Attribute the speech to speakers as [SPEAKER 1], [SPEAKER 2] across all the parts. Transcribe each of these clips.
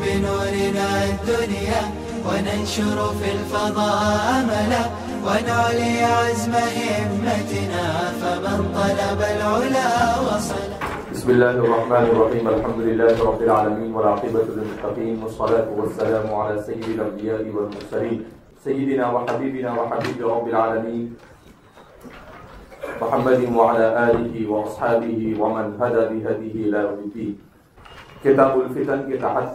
[SPEAKER 1] بنورنا الدنيا وننشر في الفضاء أملا ونعلي عزم همتنا فمن طلب العلا وصل.
[SPEAKER 2] بسم الله الرحمن الرحيم. الحمد لله رب العالمين والعاقبة للمتقين والصلاة والسلام على سيد الأنبياء والمرسلين سيدنا وحبيبنا وحبيب رب العالمين محمد وعلى آله وأصحابه ومن هدى بهديه إلى يوم الدين. کتاب الفتن کے تحت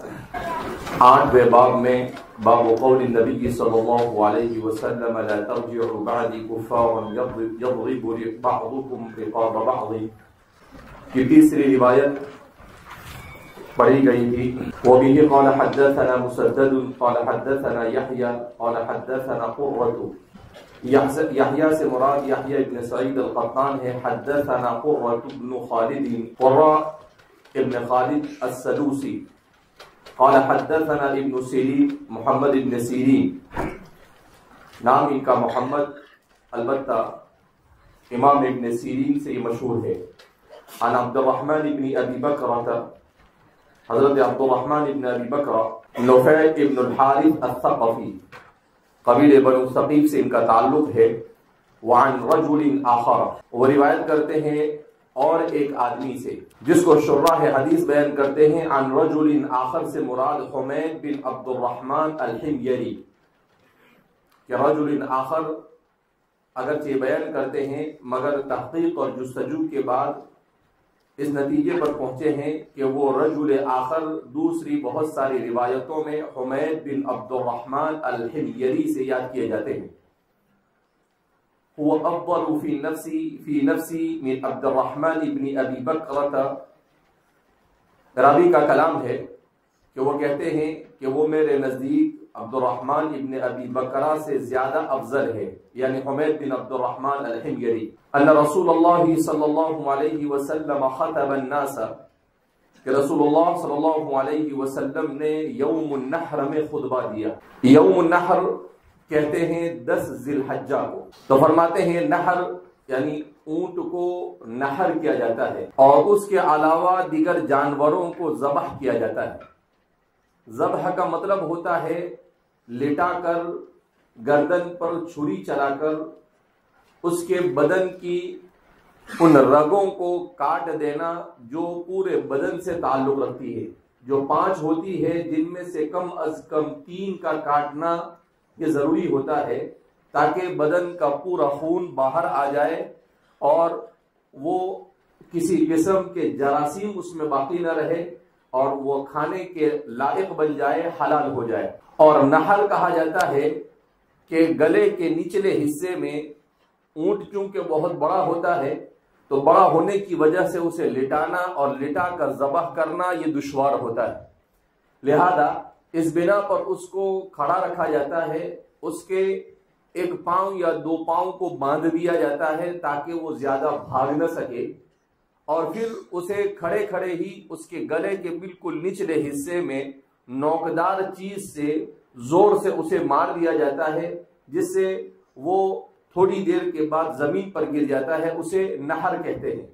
[SPEAKER 2] 8ویں باب میں باب قول النبی صلی اللہ علیہ وسلم لا ترجعوا بعدی کفارا یضرب بعضکم رقاب بعض کی تیسری روایت پڑھی گئی تھی. وبه قال حدثنا مسدد قال حدثنا يحيى قال حدثنا قرة. یحییٰ سے مراد یحییٰ ابن سعید القطان ہے. حدثنا قرة بن خالد قرة ابن خالد السدوسی قال حدثنا ابن سیرین محمد ابن سیرین نام ان کا محمد، البتہ امام ابن سیرین سے یہ مشہور ہے. عن عبد الرحمن ابن ابی بکرۃ، حضرت عبد الرحمن ابن ابی بکر نفیع ابن الحارث الثقفی قبیلہ بنو ثقیف سے ان کا تعلق ہے. وعن رجل آخر، وہ روایت کرتے ہیں اور ایک آدمی سے جس کو شراح حدیث بیان کرتے ہیں عن رجل آخر سے مراد حمید بن عبد الرحمن الحمیری. کہ رجل آخر اگرچہ بیان کرتے ہیں مگر تحقیق اور جستجو کے بعد اس نتیجے پر پہنچے ہیں کہ وہ رجل آخر دوسری بہت ساری روایتوں میں حمید بن عبد الرحمن الحمیری سے یاد کیے جاتے ہیں. هو افضل في نفسي من عبد الرحمن ابن ابی بکرۃ. راوی کا کلام ہے کہ وہ کہتے ہیں کہ وہ میرے نزدیک عبد الرحمن ابن ابی بکرہ سے زیادہ افضل ہے، یعنی حمید بن عبد الرحمن الحمیری. ان رسول اللہ صلی اللہ علیہ وسلم خطب الناس، کہ رسول اللہ صلی اللہ علیہ وسلم نے یوم النحر میں خطبہ دیا. یوم النحر کہتے ہیں 10 ذی الحجہ کو. تو فرماتے ہیں نحر یعنی اونٹ کو نحر کیا جاتا ہے اور اس کے علاوہ دیگر جانوروں کو ذبح کیا جاتا ہے. ذبح کا مطلب ہوتا ہے لٹا کر گردن پر چھری چلا کر اس کے بدن کی ان رگوں کو کاٹ دینا جو پورے بدن سے تعلق رکھتی ہے. جو 5 ہوتی ہے جن میں سے کم از کم 3 کا کاٹنا یہ ضروری ہوتا ہے تاکہ بدن کا پورا خون باہر آ جائے اور وہ کسی قسم کے جراثیم اس میں باقی نہ رہے اور وہ کھانے کے لائق بن جائے، حلال ہو جائے. اور نحر کہا جاتا ہے کہ گلے کے نچلے حصے میں اونٹ چونکہ بہت بڑا ہوتا ہے تو بڑا ہونے کی وجہ سے اسے لٹانا اور لٹا کر ذبح کرنا یہ دشوار ہوتا ہے. لہذا اس بنا پر اس کو کھڑا رکھا جاتا ہے، اس کے 1 پاؤں یا 2 پاؤں کو باندھ دیا جاتا ہے تاکہ وہ زیادہ بھاگ نہ سکے، اور پھر اسے کھڑے کھڑے ہی اس کے گلے کے بالکل نچلے حصے میں نوکدار چیز سے زور سے اسے مار دیا جاتا ہے جس سے وہ تھوڑی دیر کے بعد زمین پر گر جاتا ہے. اسے نحر کہتے ہیں.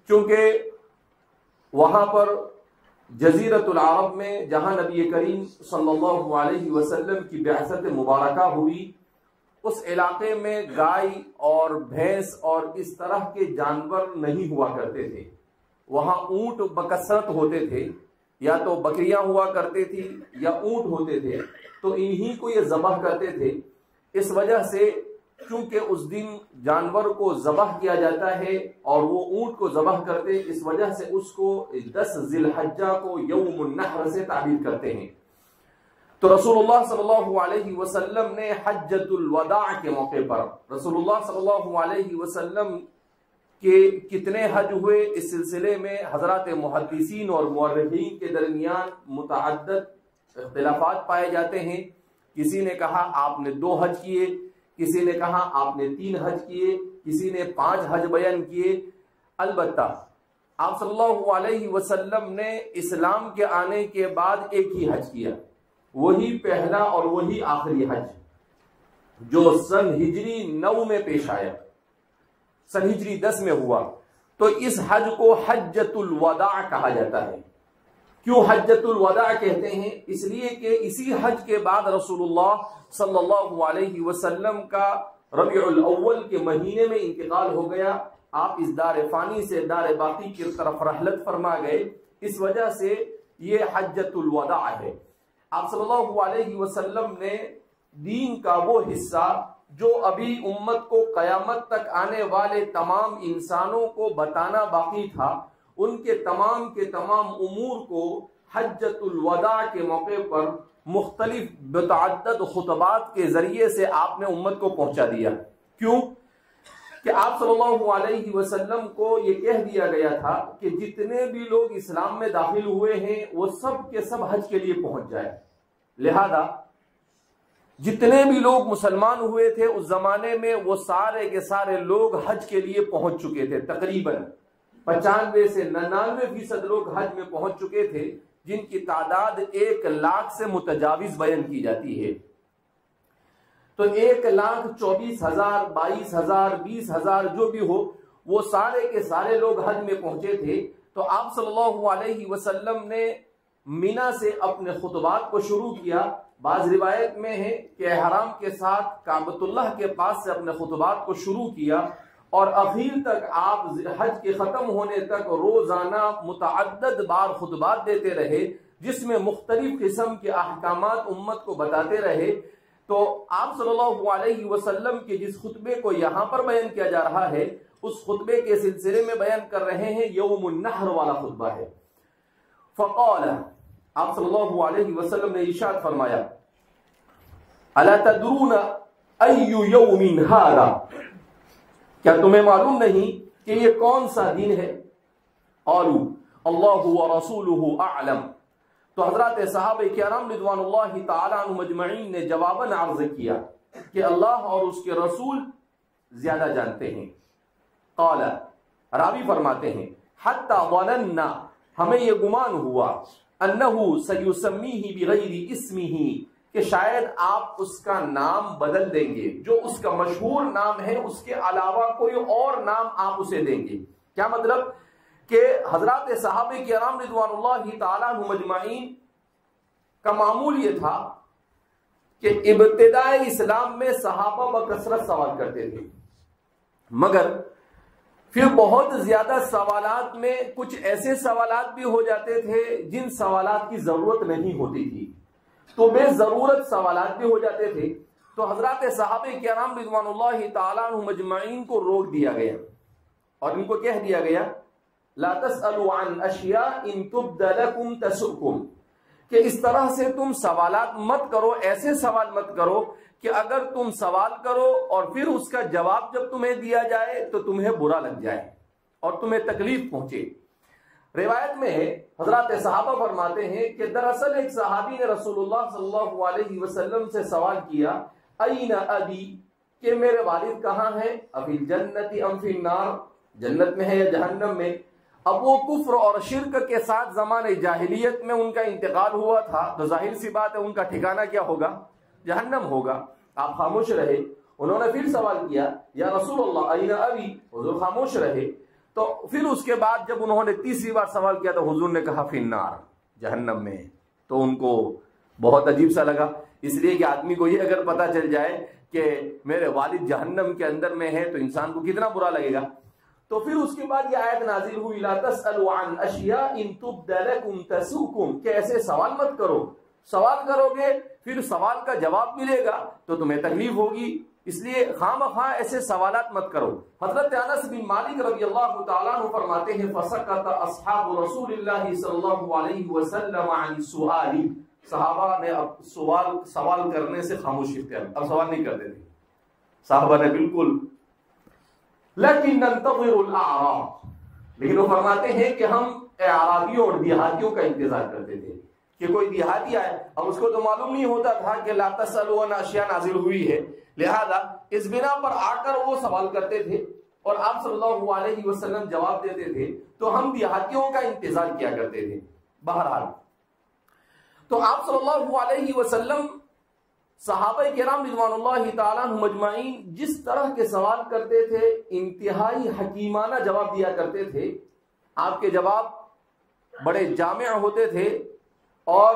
[SPEAKER 2] چونکہ وہاں پر جزیرت العرب میں جہاں نبی کریم صلی اللہ علیہ وسلم کی بعثت مبارکہ ہوئی اس علاقے میں گائے اور بھینس اور اس طرح کے جانور نہیں ہوا کرتے تھے. وہاں اونٹ بکثرت ہوتے تھے، یا تو بکریاں ہوا کرتے تھی یا اونٹ ہوتے تھے، تو انہی کو یہ ذبح کرتے تھے. اس وجہ سے چونکہ اس دن جانور کو ذبح کیا جاتا ہے اور وہ اونٹ کو ذبح کرتے، اس وجہ سے اس کو 10 ذی الحجہ کو یوم النحر سے تعبیر کرتے ہیں. تو رسول اللہ صلی اللہ علیہ وسلم نے حجۃ الوداع کے موقع پر رسول اللہ صلی اللہ علیہ وسلم کے کتنے حج ہوئے، اس سلسلے میں حضرات محدثین اور مورخین کے درمیان متعدد اختلافات پائے جاتے ہیں. کسی نے کہا آپ نے 2 حج کیے، کسی نے کہا آپ نے 3 حج کیے، کسی نے 5 حج بیان کیے. البتہ آپ صلی اللہ علیہ وسلم نے اسلام کے آنے کے بعد ایک ہی حج کیا، وہی پہلا اور وہی آخری حج جو سن ہجری 9 میں پیش آیا، سن ہجری 10 میں ہوا. تو اس حج کو حجۃ الوداع کہا جاتا ہے. کیوں حجۃ الوداع کہتے ہیں؟ اس لیے کہ اسی حج کے بعد رسول اللہ صلی اللہ علیہ وسلم کا ربیع الاول کے مہینے میں انتقال ہو گیا. آپ اس دار فانی سے دار باقی کی طرف رحلت فرما گئے. اس وجہ سے یہ حجۃ الوداع ہے. آپ صلی اللہ علیہ وسلم نے دین کا وہ حصہ جو ابھی امت کو قیامت تک آنے والے تمام انسانوں کو بتانا باقی تھا، ان کے تمام امور کو حجۃ الوداع کے موقع پر مختلف متعدد خطبات کے ذریعے سے آپ نے امت کو پہنچا دیا. کیوں کہ آپ صلی اللہ علیہ وسلم کو یہ کہہ دیا گیا تھا کہ جتنے بھی لوگ اسلام میں داخل ہوئے ہیں وہ سب کے سب حج کے لیے پہنچ جائے. لہذا جتنے بھی لوگ مسلمان ہوئے تھے اس زمانے میں وہ سارے کے سارے لوگ حج کے لیے پہنچ چکے تھے. تقریباً 95 سے 99% لوگ حج میں پہنچ چکے تھے، جن کی تعداد 1 لاکھ سے متجاوز بیان کی جاتی ہے. تو 1,24,000 22,000 20,000 جو بھی ہو وہ سارے کے سارے لوگ حج میں پہنچے تھے. تو آپ صلی اللہ علیہ وسلم نے مینا سے اپنے خطبات کو شروع کیا. بعض روایت میں ہے کہ احرام کے ساتھ کعبۃ اللہ کے پاس سے اپنے خطبات کو شروع کیا اور اخیر تک آپ حج کے ختم ہونے تک روزانہ متعدد بار خطبات دیتے رہے، جس میں مختلف قسم کے احکامات امت کو بتاتے رہے. تو آپ صلی اللہ علیہ وسلم کے جس خطبے کو یہاں پر بیان کیا جا رہا ہے اس خطبے کے سلسلے میں بیان کر رہے ہیں یوم النحر والا خطبہ ہے. فقال، آپ صلی اللہ علیہ وسلم نے ارشاد فرمایا، الا تدرون ای یوم ھذا، کیا تمہیں معلوم نہیں کہ یہ کون سا دن ہے؟ قالوا اللہ ورسولہ اعلم. تو حضرات صحابہ کرام رضوان اللہ تعالی عنہم مجمعین نے جواباً عرض کیا کہ اللہ اور اس کے رسول زیادہ جانتے ہیں. قال، راوی فرماتے ہیں، حتی ظننا، ہمیں یہ گمان ہوا، انہ سیسمیہ بغیر اسمہ، کہ شاید آپ اس کا نام بدل دیں گے، جو اس کا مشہور نام ہے اس کے علاوہ کوئی اور نام آپ اسے دیں گے. کیا مطلب کہ حضرات صحابہ کرام رضوان اللہ تعالیٰ عنہ مجمعین کا معمول یہ تھا کہ ابتدائی اسلام میں صحابہ بکثرت سوال کرتے تھے، مگر پھر بہت زیادہ سوالات میں کچھ ایسے سوالات بھی ہو جاتے تھے جن سوالات کی ضرورت نہیں ہوتی تھی، تو بے ضرورت سوالات بھی ہو جاتے تھے. تو حضرات صحابہ کرام رضوان اللہ تعالیٰ عنہ مجمعین کو روک دیا گیا اور ان کو کہہ دیا گیا، لا تسألوا عن اشیاء ان تبد لکم تسؤکم، کہ اس طرح سے تم سوالات مت کرو، ایسے سوال مت کرو کہ اگر تم سوال کرو اور پھر اس کا جواب جب تمہیں دیا جائے تو تمہیں برا لگ جائے اور تمہیں تکلیف پہنچے. روایت میں ہے حضرات صحابہ فرماتے ہیں کہ دراصل ایک صحابی نے رسول اللہ صلی اللہ علیہ وسلم سے سوال کیا، این ابی، کہ میرے والد کہاں ہیں؟ افی الجنت ام فی النار، جنت میں ہے یا جہنم میں؟ اب وہ کفر اور شرک کے ساتھ زمانے جاہلیت میں ان کا انتقال ہوا تھا، تو ظاہر سی بات ہے ان کا ٹھکانہ کیا ہوگا؟ جہنم ہوگا. آپ خاموش رہے. انہوں نے پھر سوال کیا، یا رسول اللہ این ابی، حضور خاموش رہے. تو پھر اس کے بعد جب انہوں نے تیسری بار سوال کیا تو حضور نے کہا فی النار، جہنم میں. تو ان کو بہت عجیب سا لگا، اس لیے کہ آدمی کو یہ اگر پتا چل جائے کہ میرے والد جہنم کے اندر میں ہے تو انسان کو کتنا برا لگے گا. تو پھر اس کے بعد یہ آیت نازل ہوئی، لا تسألوا عن اشیاء ان تبد لکم تسؤکم، کہ ایسے سوال مت کرو، سوال کرو گے پھر سوال کا جواب ملے گا تو تمہیں تکلیف ہوگی، اس لیے خواہ ایسے سوالات مت کرو. حضرت انس بن مالک رضی اللہ تعالیٰ عنہ فرماتے ہیں، فسکت اصحاب رسول اللہ صلی اللہ علیہ وسلم عن السؤال، صحابہ نے اب سوال کرنے سے خاموشی اختیار، اب سوال نہیں کرتے تھے صحابہ نے بالکل. لیکن ننتظر الاعراب، لیکن وہ فرماتے ہیں کہ ہم اعرابیوں اور دیہاتیوں کا انتظار کرتے تھے کہ کوئی دیہاتی آئے. اب اس کو تو معلوم نہیں ہوتا تھا کہ لا تسألوا عن اشیاء نازل ہوئی ہے، لہذا اس بنا پر آ کر وہ سوال کرتے تھے اور آپ صلی اللہ علیہ وسلم جواب دیتے تھے، تو ہم دیہاتیوں کا انتظار کیا کرتے تھے. بہرحال تو آپ صلی اللہ علیہ وسلم صحابہ کرام رضوان اللہ تعالیٰ عنہ مجمعین جس طرح کے سوال کرتے تھے انتہائی حکیمانہ جواب دیا کرتے تھے. آپ کے جواب بڑے جامع ہوتے تھے، اور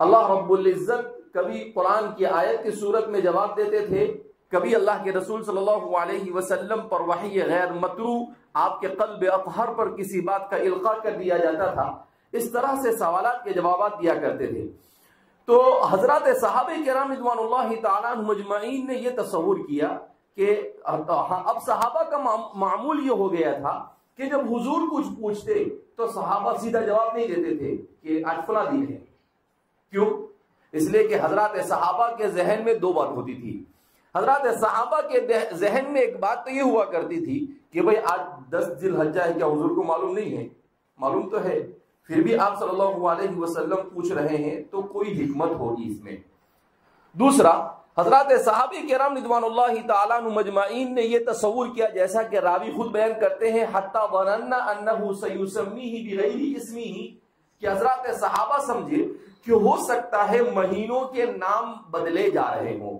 [SPEAKER 2] اللہ رب العزت کبھی قرآن کی آیت کی صورت میں جواب دیتے تھے، کبھی اللہ کے رسول صلی اللہ علیہ وسلم پر وحی غیر مطلوع آپ کے قلب اطہر پر کسی بات کا القاء کر دیا جاتا تھا۔ اس طرح سے سوالات کے جوابات دیا کرتے تھے۔ تو حضرات صحابہ کرام رضوان اللہ تعالیٰ عنہم مجمعین نے یہ تصور کیا کہ اب صحابہ کا معمول یہ ہو گیا تھا کہ جب حضور کچھ پوچھتے تو صحابہ سیدھا جواب نہیں دیتے تھے کہ آج فلاں دن ہے۔ کیوں؟ اس لیے کہ حضرات صحابہ کے ذہن میں دو بات ہوتی تھی۔ حضرات صحابہ کے ذہن میں ایک بات تو یہ ہوا کرتی تھی کہ بھئی آج 10 ذی الحجہ ہے، کیا حضور کو معلوم نہیں ہے؟ معلوم تو ہے، پھر بھی آپ صلی اللہ علیہ وسلم پوچھ رہے ہیں تو کوئی حکمت ہوگی اس میں۔ دوسرا، حضرات صحابہ کرام رضوان اللہ تعالیٰ عنہ مجمعین نے یہ تصور کیا، جیسا کہ راوی خود بیان کرتے ہیں، حتی ظننا انہ سیسمیہ بغیر اسمہ، کہ حضرات صحابہ سمجھے کہ ہو سکتا ہے مہینوں کے نام بدلے جا رہے ہوں،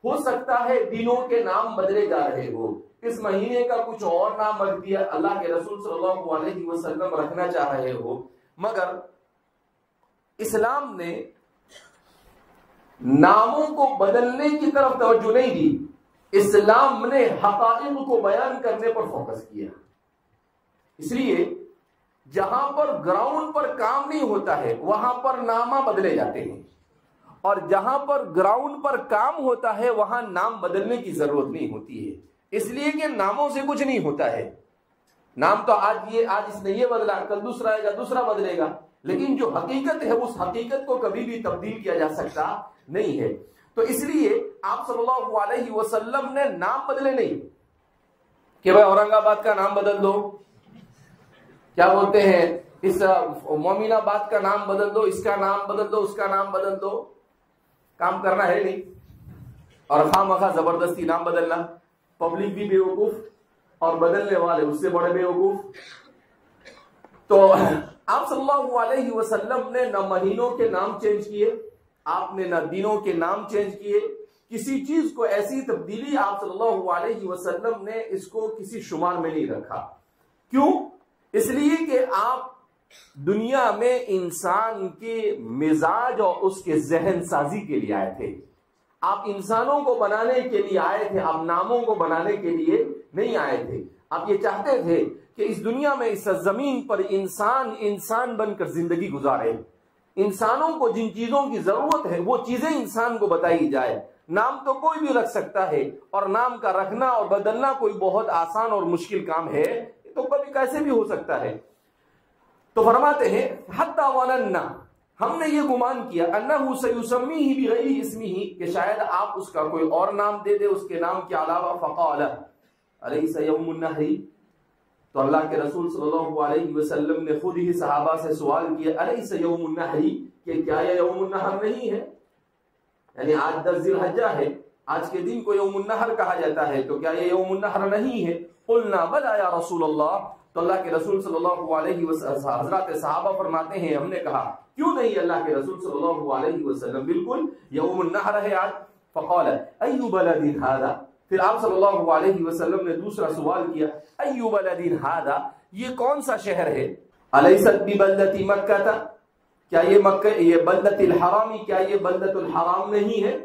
[SPEAKER 2] ہو سکتا ہے دنوں کے نام بدلے جا رہے ہوں، اس مہینے کا کچھ اور نام رکھ دیا، اللہ کے رسول صلی اللہ علیہ وسلم رکھنا چاہ رہے ہو۔ مگر اسلام نے ناموں کو بدلنے کی طرف توجہ نہیں دی، اسلام نے حقائق کو بیان کرنے پر فوکس کیا۔ اس لیے جہاں پر گراؤنڈ پر کام نہیں ہوتا ہے وہاں پر نامہ بدلے جاتے ہیں، اور جہاں پر گراؤنڈ پر کام ہوتا ہے وہاں نام بدلنے کی ضرورت نہیں ہوتی ہے، اس لیے کہ ناموں سے کچھ نہیں ہوتا ہے۔ نام تو آج اس نے یہ بدلا، کل دوسرا آئے گا، دوسرا بدلے گا، لیکن جو حقیقت ہے اس حقیقت کو کبھی بھی تبدیل کیا جا سکتا نہیں ہے۔ تو اس لیے آپ صلی اللہ علیہ وسلم نے نام بدلے نہیں کہ بھائی اورنگ آباد کا نام بدل دو، کیا بولتے ہیں اس مومن آباد کا نام بدل دو، اس کا نام بدل دو، اس کا نام بدل دو، کام کرنا ہے نہیں، اور خواہ مخواہ زبردستی نام بدلنا، پبلک بھی بیوقوف اور بدلنے والے اس سے بڑے بیوقوف۔ تو آپ صلی اللہ علیہ وسلم نے نہ مہینوں کے نام چینج کیے، آپ نے نہ دنوں کے نام چینج کیے، کسی چیز کو ایسی تبدیلی آپ صلی اللہ علیہ وسلم نے اس کو کسی شمار میں نہیں رکھا۔ کیوں؟ اس لیے کہ آپ دنیا میں انسان کے مزاج اور اس کے ذہن سازی کے لیے آئے تھے، آپ انسانوں کو بنانے کے لیے آئے تھے، آپ ناموں کو بنانے کے لیے نہیں آئے تھے۔ آپ یہ چاہتے تھے کہ اس دنیا میں اس زمین پر انسان بن کر زندگی گزارے، انسانوں کو جن چیزوں کی ضرورت ہے وہ چیزیں انسان کو بتائی جائے۔ نام تو کوئی بھی رکھ سکتا ہے، اور نام کا رکھنا اور بدلنا کوئی بہت آسان اور مشکل کام ہے، تو کبھی کیسے بھی ہو سکتا ہے۔ تو فرماتے ہیں حتی ظننا، ہم نے یہ گمان کیا، انہ سیسمیہ بغیر اسمہ، کہ شاید آپ اس کا کوئی اور نام دے دے اس کے نام کے علاوہ۔ فقال الیس یوم النحر، تو اللہ کے رسول صلی اللہ علیہ وسلم نے خود ہی صحابہ سے سوال کیا، الیس یوم النحر، کہ کیا یہ یوم النحر نہیں ہے؟ یعنی آج 10 ذی الحجہ ہے، آج کے دن کو یوم النحر کہا جاتا ہے، تو کیا یہ یوم النحر نہیں ہے؟ قلنا بلی یا رسول اللہ، تو اللہ کے رسول صلی اللہ علیہ وسلم حضرات صحابہ فرماتے ہیں ہم نے کہا کیوں نہیں اللہ کے رسول صلی اللہ علیہ وسلم، بالکل یوم النحر ہے آج۔ فقال ای بلد ھذا، پھر آپ صلی اللہ علیہ وسلم نے دوسرا سوال کیا، ای بلد ھذا، یہ کون سا شہر ہے؟ الیست ببلدۃ مکہ، کیا یہ مکہ، یہ بلدۃ الحرام، کیا یہ بلدۃ الحرام نہیں ہے؟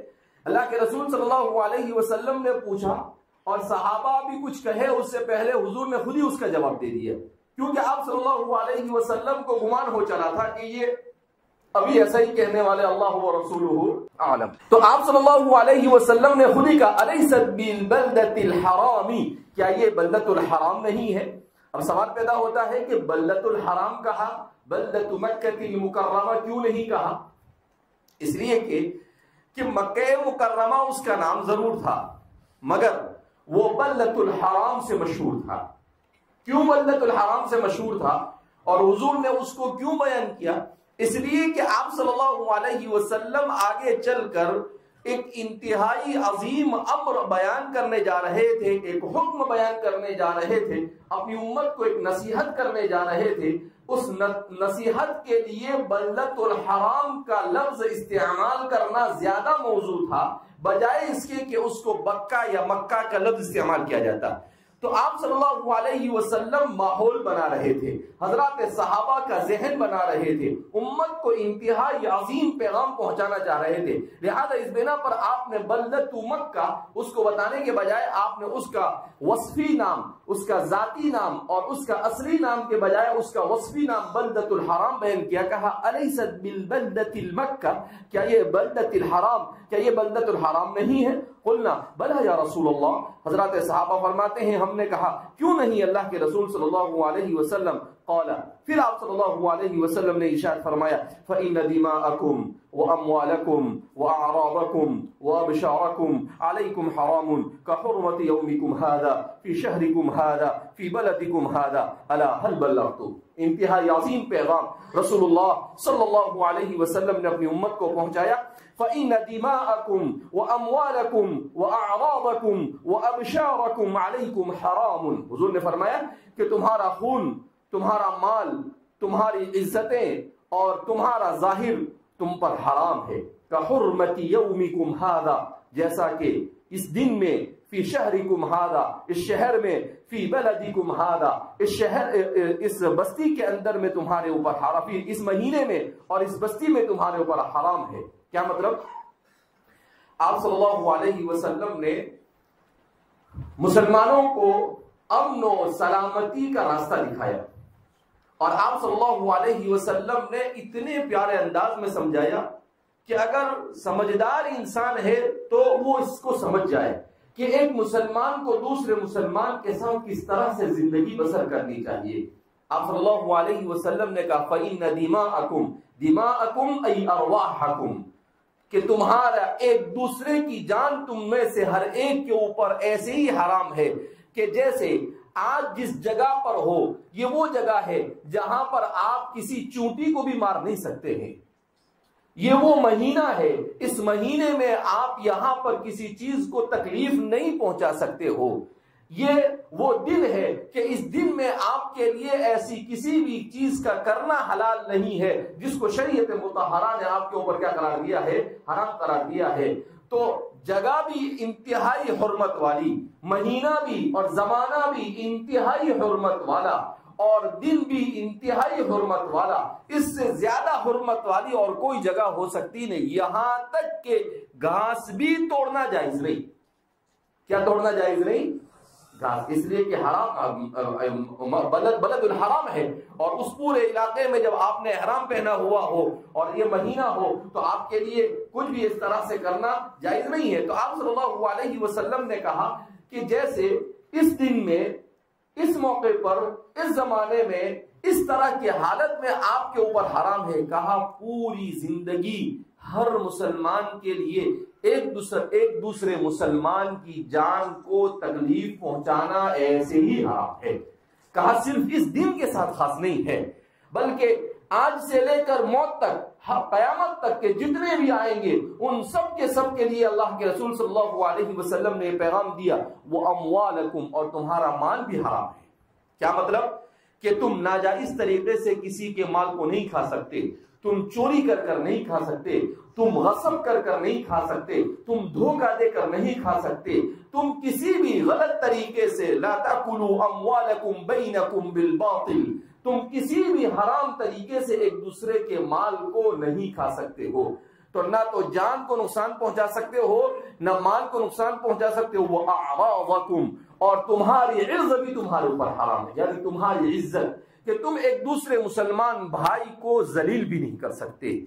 [SPEAKER 2] اللہ کے رسول صلی اللہ علیہ وسلم نے پوچھا، اور صحابہ بھی کچھ کہے اس سے پہلے حضور نے خود ہی اس کا جواب دے دیا، کیونکہ آپ صلی اللہ علیہ وسلم کو گمان ہو چلا تھا کہ یہ ابھی ایسا ہی کہنے والے، اللہ و رسولہ اعلم۔ تو آپ صلی اللہ علیہ وسلم نے خود ہی کہا الیست بالبلدۃ الحرام، کیا یہ بلدۃ الحرام نہیں ہے؟ اب سوال پیدا ہوتا ہے کہ بلدۃ الحرام کہا، بلدۃ مکہ المکرمہ کیوں نہیں کہا؟ اس لیے کہ مکہ مکرمہ اس کا نام ضرور تھا، مگر وہ بلدۃ الحرام سے مشہور تھا۔ کیوں بلدۃ الحرام سے مشہور تھا اور حضور نے اس کو کیوں بیان کیا؟ اس لیے کہ آپ صلی اللہ علیہ وسلم آگے چل کر ایک انتہائی عظیم امر بیان کرنے جا رہے تھے، ایک حکم بیان کرنے جا رہے تھے، اپنی امت کو ایک نصیحت کرنے جا رہے تھے۔ اس نصیحت کے لیے بلدۃ الحرام کا لفظ استعمال کرنا زیادہ موزوں تھا، بجائے اس کے کہ اس کو بکہ یا مکہ کا لفظ استعمال کیا جاتا۔ تو آپ صلی اللہ علیہ وسلم ماحول بنا رہے تھے، حضرات صحابہ کا ذہن بنا رہے تھے، امت کو انتہائی عظیم پیغام پہنچانا چاہ رہے تھے، لہذا اس بنا پر آپ نے بلدۃ مکہ اس کو بتانے کے بجائے آپ نے اس کا وصفی نام، اس کا ذاتی نام اور اس کا اصلی نام کے بجائے اس کا وصفی نام بلدۃ الحرام بیان کیا۔ کہا الیست بالبلدۃ المکہ، کیا یہ بلدۃ الحرام، کیا یہ بلدۃ الحرام نہیں ہے؟ قلنا بلا یا رسول اللہ، حضرات صحابہ فرماتے ہیں ہم نے کہا کیوں نہیں اللہ کے رسول صلی اللہ علیہ وسلم؟ قال، پھر آپ صلی اللہ علیہ وسلم نے ارشاد فرمایا فإن دماءکم واموالکم واعراضکم وابشارکم علیکم حرام کحرمۃ یومکم ھذا فی شہرکم ھذا فی بلدکم ھذا الا هل بلغت۔ انتہائی عظیم پیغام رسول اللہ صلی اللہ علیہ وسلم نے اپنی امت کو پہنچایا۔ فإن دماءکم واموالکم واعراضکم وابشارکم علیکم حرام، حضور نے فرمایا کہ تمہارا خون، تمہارا مال، تمہاری عزتیں اور تمہارا ظاہر تم پر حرام ہے۔ کحرمۃ یومکم ھذا، جیسا کہ اس دن میں، فی شہرکم ھذا، اس شہر میں، فی بلدکم ھذا، اس شہر، اس بستی کے اندر میں تمہارے اوپر حرام، اس مہینے میں اور اس بستی میں تمہارے اوپر حرام ہے۔ کیا مطلب؟ آپ صلی اللہ علیہ وسلم نے مسلمانوں کو امن و سلامتی کا راستہ دکھایا، اور آپ صلی اللہ علیہ وسلم نے اتنے پیارے انداز میں سمجھایا کہ اگر سمجھدار انسان ہے تو وہ اس کو سمجھ جائے کہ ایک مسلمان کو دوسرے مسلمان کے ساتھ کس طرح سے زندگی بسر کرنی چاہیے۔ آپ صلی اللہ علیہ وسلم نے کہا فَإِنَّ دِمَاءَكُمْ، دِمَاءَكُمْ أَيْ أَرْوَاحَكُمْ، کہ تمہارا ایک دوسرے کی جان تم میں سے ہر ایک کے اوپر ایسے ہی حرام ہے کہ جیسے آج جس جگہ پر ہو یہ وہ جگہ ہے جہاں پر آپ کسی چونٹی کو بھی مار نہیں سکتے ہیں، یہ وہ مہینہ ہے، اس مہینے میں آپ یہاں پر کسی چیز کو تکلیف نہیں پہنچا سکتے ہو، یہ وہ دن ہے کہ اس دن میں آپ کے لیے ایسی کسی بھی چیز کا کرنا حلال نہیں ہے جس کو شریعت مطہرہ نے آپ کے اوپر کیا قرار دیا ہے؟ حرام قرار دیا ہے۔ تو جگہ بھی انتہائی حرمت والی، مہینہ بھی اور زمانہ بھی انتہائی حرمت والا، اور دن بھی انتہائی حرمت والا، اس سے زیادہ حرمت والی اور کوئی جگہ ہو سکتی نہیں، یہاں تک کہ گھاس بھی توڑنا جائز نہیں۔ کیا توڑنا جائز نہیں؟ گھاس، اس لیے کہ حرام بلد الحرام ہے، اور اس پورے علاقے میں جب آپ نے احرام پہنا ہوا ہو اور یہ مہینہ ہو تو آپ کے لیے کچھ بھی اس طرح سے کرنا جائز نہیں ہے۔ تو آپ صلی اللہ علیہ وسلم نے کہا کہ جیسے اس دن میں، اس موقع پر، اس زمانے میں، اس طرح کی حالت میں آپ کے اوپر حرام ہے، کہا پوری زندگی ہر مسلمان کے لیے ایک دوسرے مسلمان کی جان کو تکلیف پہنچانا ایسے ہی حرام ہے۔ کہا صرف اس دن کے ساتھ خاص نہیں ہے بلکہ آج سے لے کر موت تک، قیامت تک کے جتنے بھی آئیں گے ان سب کے لیے اللہ کے رسول صلی اللہ علیہ وسلم نے پیغام دیا وہ اموالکم، اور تمہارا مال بھی حرام ہے۔ کیا مطلب؟ کہ تم ناجائز طریقے سے کسی کے مال کو نہیں کھا سکتے، تم چوری کر کر نہیں کھا سکتے، تم غصب کر کر نہیں کھا سکتے، تم دھوکہ دے کر نہیں کھا سکتے، تم کسی بھی غلط طریقے سے لا تاکلوا اموالکم بینکم بالباطل، تم کسی بھی حرام طریقے سے ایک دوسرے کے مال کو نہیں کھا سکتے ہو۔ تو نہ تو جان کو نقصان پہنچا سکتے ہو، نہ مال کو نقصان پہنچا سکتے ہو، وَأَعْرَاضَكُمْ، اور تمہاری عزت بھی تمہارے اوپر حرام ہے، یعنی تمہاری عزت کہ تم ایک دوسرے مسلمان بھائی کو ذلیل بھی نہیں کر سکتے،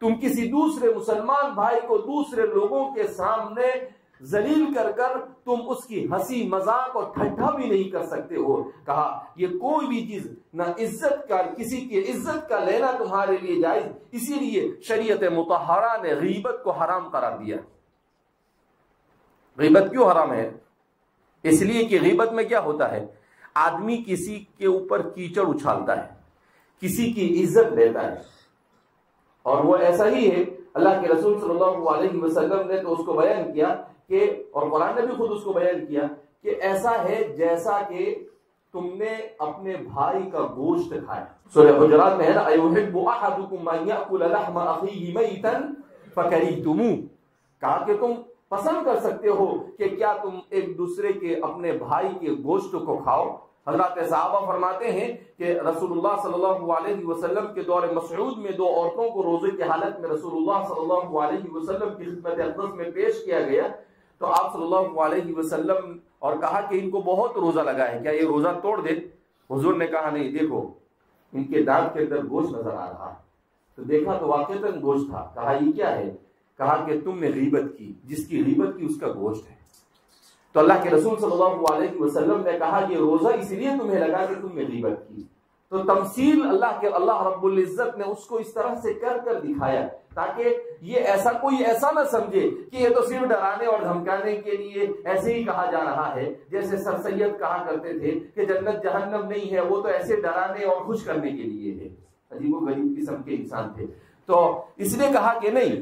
[SPEAKER 2] تم کسی دوسرے مسلمان بھائی کو دوسرے لوگوں کے سامنے ذلیل کر کر تم اس کی ہنسی مذاق اور ٹھٹھا بھی نہیں کر سکتے ہو۔ کہا یہ کوئی بھی چیز نہ عزت کا، کسی کی عزت کا لینا تمہارے لیے جائز، اسی لیے شریعت مطہرہ نے غیبت کو حرام قرار دیا۔ غیبت کیوں حرام ہے؟ اس لیے کہ غیبت میں کیا ہوتا ہے؟ آدمی کسی کے اوپر کیچڑ اچھالتا ہے، کسی کی عزت لیتا ہے، اور وہ ایسا ہی ہے۔ اللہ کے رسول صلی اللہ علیہ وسلم نے تو اس کو بیان کیا کہ، اور قرآن نے بھی خود اس کو بیان کیا کہ ایسا ہے جیسا کہ تم نے اپنے بھائی کا گوشت کھایا۔ سورہ حجرات میں ہے نا، ایحب احدکم ان یاکل لحم اخیہ میتا فکریہتموہ، کہا کہ تم پسند کر سکتے ہو کہ کیا تم ایک دوسرے کے اپنے بھائی کے گوشت کو کھاؤ؟ حضرات صحابہ فرماتے ہیں کہ رسول اللہ صلی اللہ علیہ وسلم کے دور مسعود میں 2 عورتوں کو روزے کی حالت میں رسول اللہ صلی اللہ علیہ وسلم کی خدمت اقدس میں پیش کیا گیا، تو آپ صلی اللہ علیہ وسلم اور کہا کہ ان کو بہت روزہ لگا ہے، کیا یہ روزہ توڑ دے؟ حضور نے کہا نہیں، دیکھو ان کے دانت کے اندر گوشت نظر آ رہا، تو دیکھا تو واقعتاً گوشت تھا۔ کہا یہ کیا ہے؟ کہا کہ تم نے غیبت کی، جس کی غیبت کی اس کا گوشت ہے۔ تو اللہ کے رسول صلی اللہ علیہ وسلم نے کہا یہ روزہ اس لیے تمہیں لگا کہ تم نے غیبت کی۔ تو تمثیل اللہ رب العزت نے اس کو اس طرح سے کر کر دکھایا تاکہ یہ کوئی ایسا نہ سمجھے کہ یہ تو صرف ڈرانے اور دھمکانے کے لیے ایسے ہی کہا جا رہا ہے، جیسے سر سید کہا کرتے تھے کہ جنت جہنم نہیں ہے، وہ تو ایسے ڈرانے اور خوش کرنے کے لیے ہے۔ عجیب و غریب قسم کے انسان تھے۔ تو اس نے کہا کہ نہیں،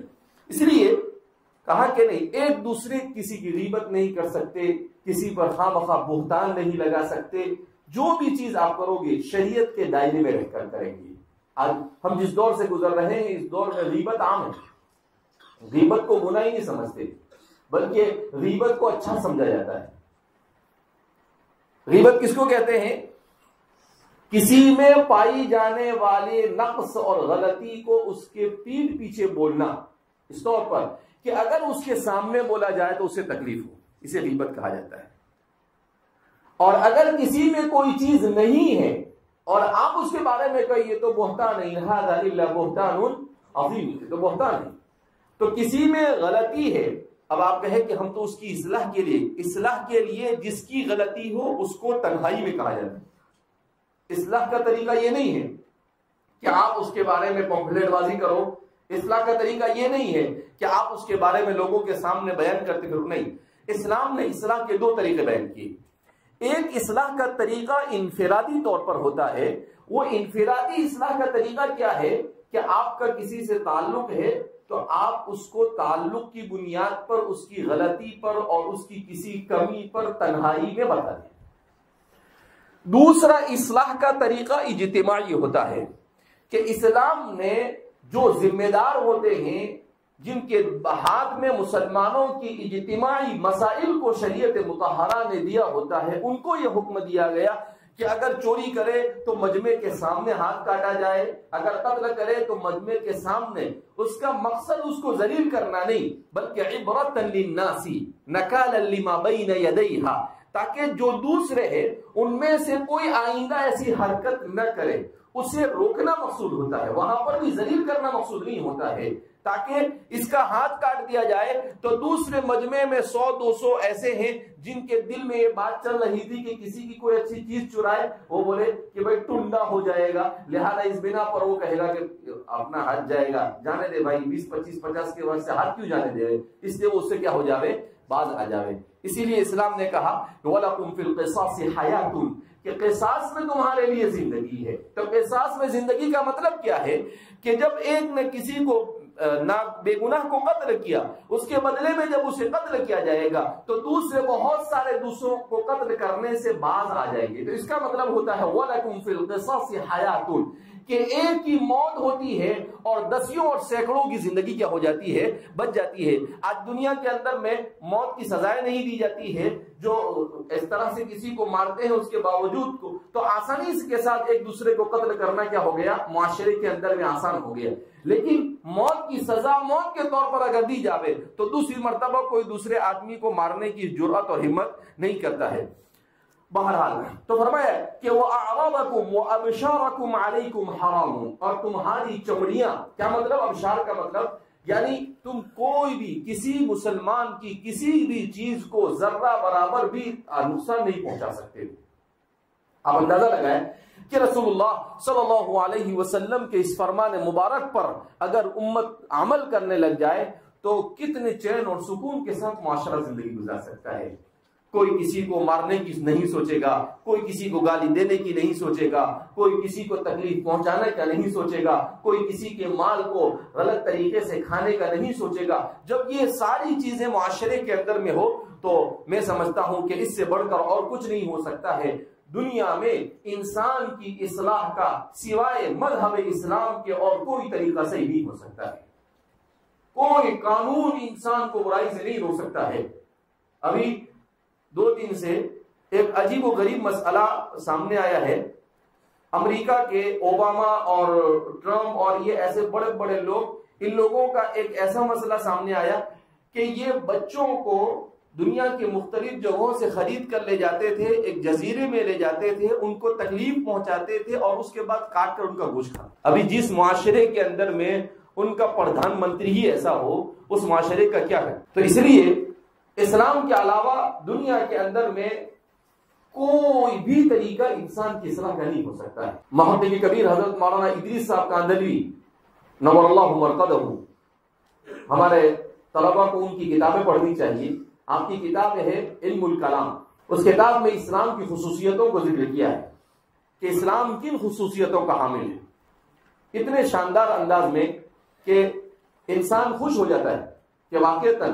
[SPEAKER 2] اس لیے کہا کہ نہیں، ایک دوسرے کسی کی غیبت نہیں کر سکتے، کسی پر خواہ مخواہ بہتان نہیں لگا سکتے، جو بھی چیز آپ کرو گے شریعت کے دائرے میں رہ کر کریں گے۔ آج ہم جس دور سے گزر رہے ہیں اس دور میں غیبت عام ہے، غیبت کو گناہ ہی نہیں سمجھتے بلکہ غیبت کو اچھا سمجھا جاتا ہے۔ غیبت کس کو کہتے ہیں؟ کسی میں پائی جانے والے نقص اور غلطی کو اس کے پیٹھ پیچھے بولنا، اس طور پر کہ اگر اس کے سامنے بولا جائے تو اسے تکلیف ہو، اسے غیبت کہا جاتا ہے۔ اور اگر کسی میں کوئی چیز نہیں ہے اور آپ اس کے بارے میں کہیں یہ تو بہتان نہیں، ھذا الا بہتان عظیم، یہ تو بہتان ہے، تو کسی میں غلطی ہے، اب آپ کہیں کہ ہم تو اس کی اصلاح کے لیے جس کی غلطی ہو اس کو تنہائی میں کہا جاتا ہے۔ اصلاح کا طریقہ یہ نہیں ہے کہ آپ اس کے بارے میں پمفلیٹ بازی کرو، اصلاح کا طریقہ یہ نہیں ہے کہ آپ اس کے بارے میں لوگوں کے سامنے بیان کرتے پھرو، نہیں۔ اسلام نے اصلاح کے 2 طریقے بیان کیے۔ ایک اصلاح کا طریقہ انفرادی طور پر ہوتا ہے، وہ انفرادی اصلاح کا طریقہ کیا ہے کہ آپ کا کسی سے تعلق ہے تو آپ اس کو تعلق کی بنیاد پر اس کی غلطی پر اور اس کی کسی کمی پر تنہائی میں بتا دیں۔ دوسرا اصلاح کا طریقہ اجتماعی ہوتا ہے کہ اسلام نے جو ذمہ دار ہوتے ہیں، جن کے ہاتھ میں مسلمانوں کی اجتماعی مسائل کو شریعت مطہرہ نے دیا ہوتا ہے، ان کو یہ حکم دیا گیا کہ اگر چوری کرے تو مجمع کے سامنے ہاتھ کاٹا جائے، اگر قتل کرے تو مجمع کے سامنے۔ اس کا مقصد اس کو ذلیل کرنا نہیں بلکہ عبرۃ للناس نکالا لما بین یدیہا، تاکہ جو دوسرے ہیں ان میں سے کوئی آئندہ ایسی حرکت نہ کرے، اسے روکنا مقصود ہوتا ہے، وہاں پر بھی ذلیل کرنا مقصود نہیں ہوتا ہے، تاکہ اس کا ہاتھ کاٹ دیا جائے تو دوسرے مجمع میں 100-200 ایسے ہیں جن کے دل میں یہ بات چل رہی تھی کہ کسی کی کوئی اچھی چیز چرائے، وہ بولے کہ بھائی ٹنڈا ہو جائے گا، لہذا اس بنا پر وہ کہے گا کہ اپنا ہاتھ جائے گا، جانے دے بھائی 20-25-50 کے وقت سے ہاتھ کیوں جانے دے رہے، اس لیے وہ اس سے کیا ہو جاوے، باز آ جاوے۔ اسی لیے اسلام نے کہا وَلَكُمْ فِي الْقِصَاصِ حَيَاتٌ، کہ قصاص میں تمہارے لیے زندگی ہے۔ تو قصاص میں زندگی کا مطلب کیا ہے کہ جب ایک نے کسی کو بے گناہ کو قتل کیا، اس کے بدلے میں جب اسے قتل کیا جائے گا تو دوسرے بہت سارے دوسروں کو قتل کرنے سے باز آ جائیں گے۔ تو اس کا مطلب ہوتا ہے وَلَكُمْ فِي الْقِصَاصِ حَيَاتٌ، کہ ایک کی موت ہوتی ہے اور دسیوں اور سینکڑوں کی زندگی کیا ہو جاتی ہے، بچ جاتی ہے۔ آج دنیا کے اندر میں موت کی سزائیں نہیں دی جاتی ہے، جو اس طرح سے کسی کو مارتے ہیں اس کے باوجود کو تو آسانی کے ساتھ ایک دوسرے کو قتل کرنا کیا ہو گیا، معاشرے کے اندر میں آسان ہو گیا۔ لیکن موت کی سزا موت کے طور پر اگر دی جاوے تو دوسری مرتبہ کوئی دوسرے آدمی کو مارنے کی جرأت اور ہمت نہیں کرتا ہے۔ بہرحال تو فرمایا کہ وَأَعْرَضَكُمْ وَأَبْشَارَكُمْ عَلَيْكُمْ حَرَامٌ، اور تمہاری چمڑیاں، کیا مطلب ابشار کا مطلب یعنی تم کوئی بھی کسی مسلمان کی کسی بھی چیز کو ذرہ برابر بھی نقصان نہیں پہنچا سکتے۔ آپ اندازہ لگائیں کہ رسول اللہ صلی اللہ علیہ وسلم کے اس فرمان مبارک پر اگر امت عمل کرنے لگ جائے تو کتنے چین اور سکون کے ساتھ معاشرہ زندگی گزار سکتا ہے۔ کوئی کسی کو مارنے کی نہیں سوچے گا، کوئی کسی کو گالی دینے کی نہیں سوچے گا، کوئی کسی کو تکلیف پہنچانے کا نہیں سوچے گا، کوئی کسی کے مال کو غلط طریقے سے کھانے کا نہیں سوچے گا۔ جب یہ ساری چیزیں معاشرے کے اندر میں ہو تو میں سمجھتا ہوں کہ اس سے بڑھ کر اور کچھ نہیں ہو سکتا ہے۔ دنیا میں انسان کی اصلاح کا سوائے مذہب اسلام کے اور کوئی طریقہ صحیح نہیں ہو سکتا ہے، کوئی قانون انسان کو برائی سے نہیں روک سکتا ہے۔ ابھی 2 دن سے ایک عجیب و غریب مسئلہ سامنے آیا ہے۔ امریکہ کے اوباما اور ٹرمپ اور یہ ایسے بڑے بڑے لوگ، ان لوگوں کا ایک ایسا مسئلہ سامنے آیا کہ یہ بچوں کو دنیا کے مختلف جگہوں سے خرید کر لے جاتے تھے، ایک جزیرے میں لے جاتے تھے، ان کو تکلیف پہنچاتے تھے اور اس کے بعد کاٹ کر ان کا گوشت کھاتے۔ ابھی جس معاشرے کے اندر میں ان کا پردھان منتری ہی ایسا ہو، اس معاشرے کا کیا ہے؟ تو اس لیے اسلام کے علاوہ دنیا کے اندر میں کوئی بھی طریقہ انسان کی اصلاح کا نہیں ہو سکتا ہے۔ محدث کبیر حضرت مولانا ادریس صاحب کاندھلوی نور اللہ مرقدہ، ہمارے طلبہ کو ان کی کتابیں پڑھنی چاہیے۔ آپ کی کتاب ہے علم الکلام، اس کتاب میں اسلام کی خصوصیتوں کو ذکر کیا ہے کہ اسلام کن خصوصیتوں کا حامل ہے، اتنے شاندار انداز میں کہ انسان خوش ہو جاتا ہے کہ واقعتاً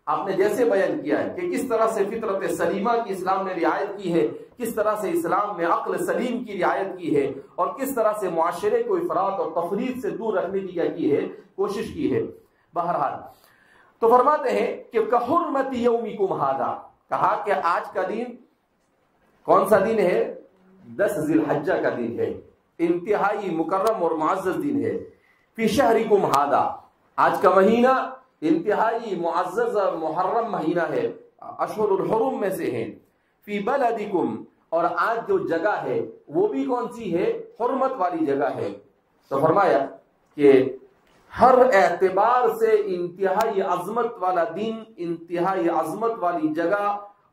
[SPEAKER 2] آپ نے جیسے بیان کیا ہے کہ کس طرح سے فطرت سلیمہ کی اسلام نے رعایت کی ہے، کس طرح سے اسلام نے عقل سلیم کی رعایت کی ہے، اور کس طرح سے معاشرے کو افراط اور تفریط سے دور رکھنے کی کیا کی ہے، کوشش کی ہے۔ بہرحال تو فرماتے ہیں کہ کحرمت یومکم ھذا، کہا کہ آج کا دن کون سا دن ہے؟ 10 ذی الحجہ کا دن ہے، انتہائی مکرم اور معزز دن ہے۔ فی شہرکم ھذا، آج کا مہینہ انتہائی معزز اور محرم مہینہ ہے، اشہر الحرم میں سے ہے۔ فی بلدکم، اور آج جو جگہ ہے وہ بھی کون سی ہے؟ حرمت والی جگہ ہے۔ تو فرمایا کہ ہر اعتبار سے انتہائی عظمت والا دن، انتہائی عظمت والی جگہ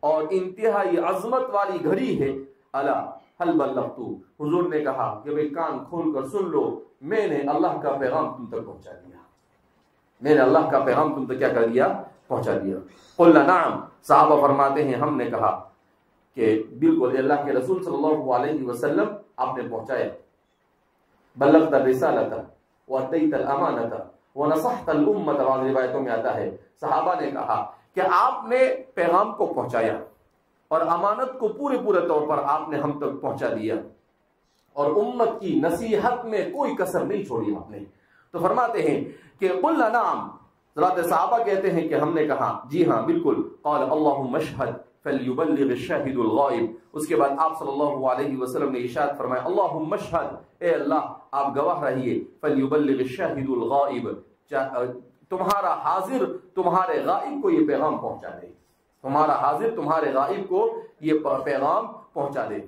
[SPEAKER 2] اور انتہائی عظمت والی گھڑی ہے۔ الا هل بلغت، حضور نے کہا کہ بھئی کان کھول کر سن لو، میں نے اللہ کا پیغام تم تک پہنچا دیا، میں نے اللہ کا پیغام تم تک کیا کر دیا؟ پہنچا دیا۔ قلنا نعم، صحابہ فرماتے ہیں ہم نے کہا کہ بالکل اللہ کے رسول صلی اللہ علیہ وسلم آپ نے پہنچایا۔ بلغت الرسالۃ وَأَدَّيْتَ الْأَمَانَةَ وَنَصَحْتَ الْأُمَّةَ، بعض روایتوں میں آتا ہے صحابہ نے کہا کہ آپ نے پیغام کو پہنچایا اور امانت کو پورے طور پر آپ نے ہم تک پہنچا دیا، اور امت کی نصیحت میں کوئی کسر نہیں چھوڑی آپ نے۔ تو فرماتے ہیں کہ قلنا نعم، حضرات صحابہ کہتے ہیں کہ ہم نے کہا جی ہاں بالکل۔ قال اللہم اشہد فلیبلغ الشاہد الغائب، اس کے بعد آپ صلی اللہ علیہ وسلم نے ارشاد فرمایا اللہم اشہد، اے اللہ آپ گواہ رہیے، فلیبلغ الشاہد الغائب، تمہارا حاضر تمہارے غائب کو یہ پیغام پہنچا دے، تمہارا حاضر تمہارے غائب کو یہ پیغام پہنچا دے۔